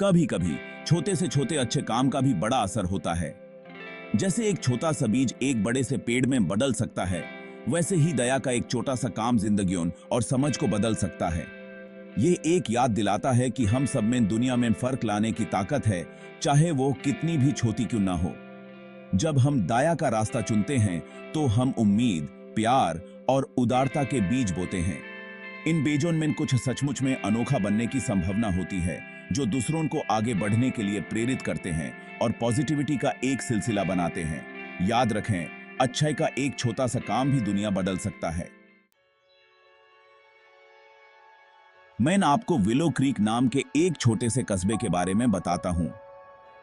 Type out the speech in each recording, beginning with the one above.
कभी कभी छोटे से छोटे अच्छे काम का भी बड़ा असर होता है। जैसे एक छोटा सा बीज एक बड़े से पेड़ में बदल सकता है, वैसे ही दया का एक छोटा सा काम जिंदगियों और समझ को बदल सकता है। ये एक याद दिलाता है कि हम सब में दुनिया में फर्क लाने की ताकत है, चाहे वो कितनी भी छोटी क्यों ना हो। जब हम दया का रास्ता चुनते हैं तो हम उम्मीद, प्यार और उदारता के बीज बोते हैं। इन बीजों में कुछ सचमुच में अनोखा बनने की संभावना होती है, जो दूसरों को आगे बढ़ने के लिए प्रेरित करते हैं और पॉजिटिविटी का एक सिलसिला बनाते हैं। याद रखें, अच्छाई का एक छोटा सा काम भी दुनिया बदल सकता है। मैं आपको विलो क्रीक नाम के एक छोटे से कस्बे के बारे में बताता हूं।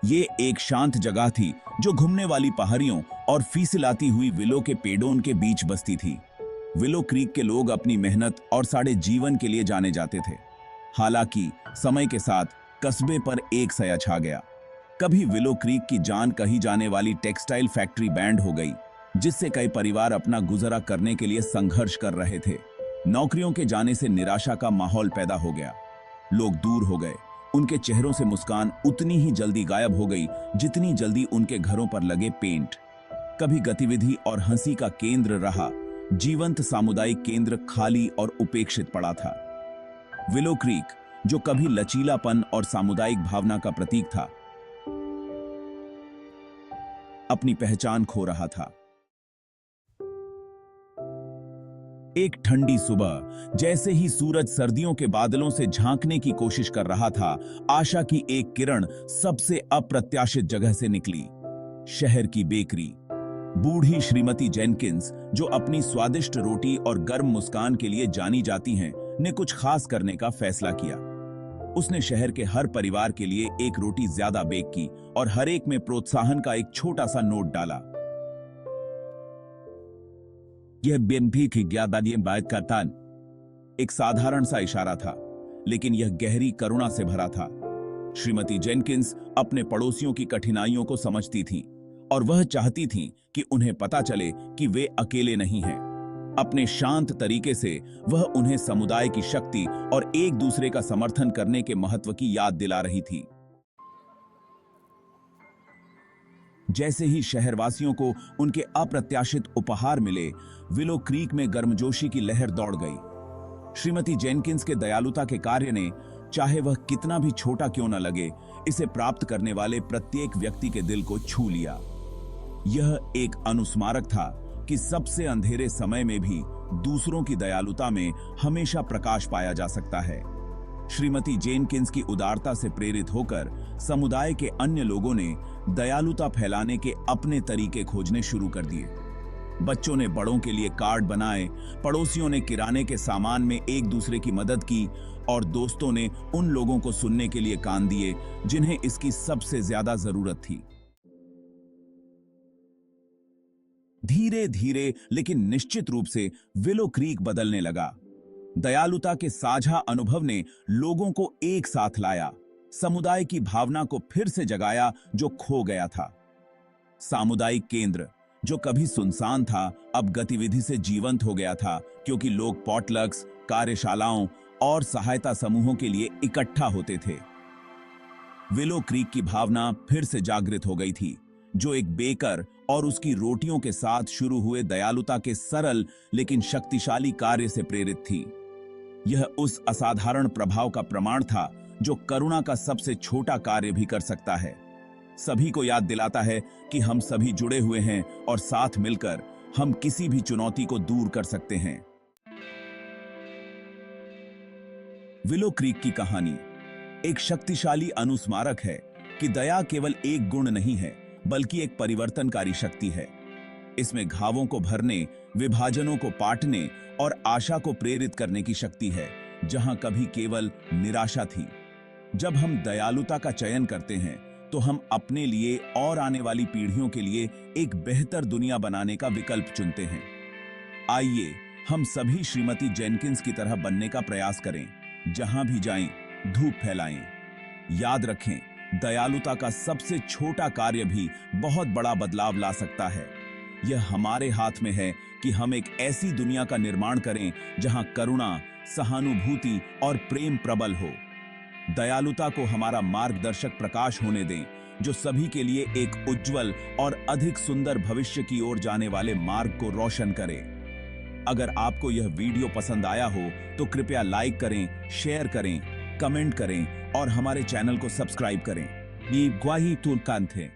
ये एक शांत जगह थी जो घूमने वाली पहाड़ियों और फिसलाती हुई विलो के पेड़ों के बीच बसती थी। विलो क्रीक के लोग अपनी मेहनत और सादे जीवन के लिए जाने जाते थे। हालांकि समय के साथ कस्बे पर एक साया छा गया। कभी विलो क्रीक की जान कही जाने वाली टेक्सटाइल फैक्ट्री बैंड हो गई, जिससे कई परिवार अपना गुजारा करने के लिए संघर्ष कर रहे थे। नौकरियों के जाने से निराशा का माहौल पैदा हो गया। लोग दूर हो गए, उनके चेहरों से मुस्कान उतनी ही जल्दी गायब हो गई जितनी जल्दी उनके घरों पर लगे पेंट। कभी गतिविधि और हंसी का केंद्र रहा जीवंत सामुदायिक केंद्र खाली और उपेक्षित पड़ा था। विलो क्रीक, जो कभी लचीलापन और सामुदायिक भावना का प्रतीक था, अपनी पहचान खो रहा था। एक ठंडी सुबह, जैसे ही सूरज सर्दियों के बादलों से झांकने की कोशिश कर रहा था, आशा की एक किरण सबसे अप्रत्याशित जगह से निकली। शहर की बेकरी। बूढ़ी श्रीमती जेनकिंस, जो अपनी स्वादिष्ट रोटी और गर्म मुस्कान के लिए जानी जाती हैं, ने कुछ खास करने का फैसला किया। उसने शहर के हर परिवार के लिए एक रोटी ज्यादा बेक की और हर एक में प्रोत्साहन का एक छोटा सा नोट डाला। यह बेम्भी की ज्ञादानी बात का तान एक साधारण सा इशारा था, लेकिन यह गहरी करुणा से भरा था। श्रीमती जेनकिंस अपने पड़ोसियों की कठिनाइयों को समझती थीं और वह चाहती थीं कि उन्हें पता चले कि वे अकेले नहीं हैं। अपने शांत तरीके से वह उन्हें समुदाय की शक्ति और एक दूसरे का समर्थन करने के महत्व की याद दिला रही थी। जैसे ही शहरवासियों को उनके अप्रत्याशित उपहार मिले, विलो क्रीक में गर्मजोशी की लहर दौड़ गई। श्रीमती जेनकिंस के दयालुता के कार्य ने, चाहे वह कितना भी छोटा क्यों न लगे, इसे प्राप्त करने वाले प्रत्येक व्यक्ति के दिल को छू लिया। यह एक अनुस्मारक था कि सबसे अंधेरे समय में भी दूसरों की दयालुता में हमेशा प्रकाश पाया जा सकता है। श्रीमती जेनकिंस की उदारता से प्रेरित होकर समुदाय के अन्य लोगों ने दयालुता फैलाने के अपने तरीके खोजने शुरू कर दिए। बच्चों ने बड़ों के लिए कार्ड बनाए, पड़ोसियों ने किराने के सामान में एक दूसरे की मदद की और दोस्तों ने उन लोगों को सुनने के लिए कान दिए जिन्हें इसकी सबसे ज्यादा जरूरत थी। धीरे धीरे लेकिन निश्चित रूप से विलो क्रीक बदलने लगा। दयालुता के साझा अनुभव ने लोगों को एक साथ लाया, समुदाय की भावना को फिर से जगाया जो खो गया था। सामुदायिक केंद्र, जो कभी सुनसान था, अब गतिविधि से जीवंत हो गया था, क्योंकि लोग पॉटलक्स, कार्यशालाओं और सहायता समूहों के लिए इकट्ठा होते थे। विलो क्रीक की भावना फिर से जागृत हो गई थी, जो एक बेकर और उसकी रोटियों के साथ शुरू हुए दयालुता के सरल लेकिन शक्तिशाली कार्य से प्रेरित थी। यह उस असाधारण प्रभाव का प्रमाण था जो करुणा का सबसे छोटा कार्य भी कर सकता है। सभी को याद दिलाता है कि हम सभी जुड़े हुए हैं और साथ मिलकर हम किसी भी चुनौती को दूर कर सकते हैं। विलो क्रीक की कहानी एक शक्तिशाली अनुस्मारक है कि दया केवल एक गुण नहीं है, बल्कि एक परिवर्तनकारी शक्ति है। इसमें घावों को भरने, विभाजनों को पाटने और आशा को प्रेरित करने की शक्ति है, जहां कभी केवल निराशा थी। जब हम दयालुता का चयन करते हैं, तो हम अपने लिए और आने वाली पीढ़ियों के लिए एक बेहतर दुनिया बनाने का विकल्प चुनते हैं। आइए हम सभी श्रीमती जेनकिंस की तरह बनने का प्रयास करें। जहां भी जाएं, धूप फैलाएं। याद रखें, दयालुता का सबसे छोटा कार्य भी बहुत बड़ा बदलाव ला सकता है। यह हमारे हाथ में है कि हम एक ऐसी दुनिया का निर्माण करें जहां करुणा, सहानुभूति और प्रेम प्रबल हो। दयालुता को हमारा मार्गदर्शक प्रकाश होने दें, जो सभी के लिए एक उज्जवल और अधिक सुंदर भविष्य की ओर जाने वाले मार्ग को रोशन करे। अगर आपको यह वीडियो पसंद आया हो तो कृपया लाइक करें, शेयर करें, कमेंट करें और हमारे चैनल को सब्सक्राइब करें। ये ग्वाही तुर्कांत है।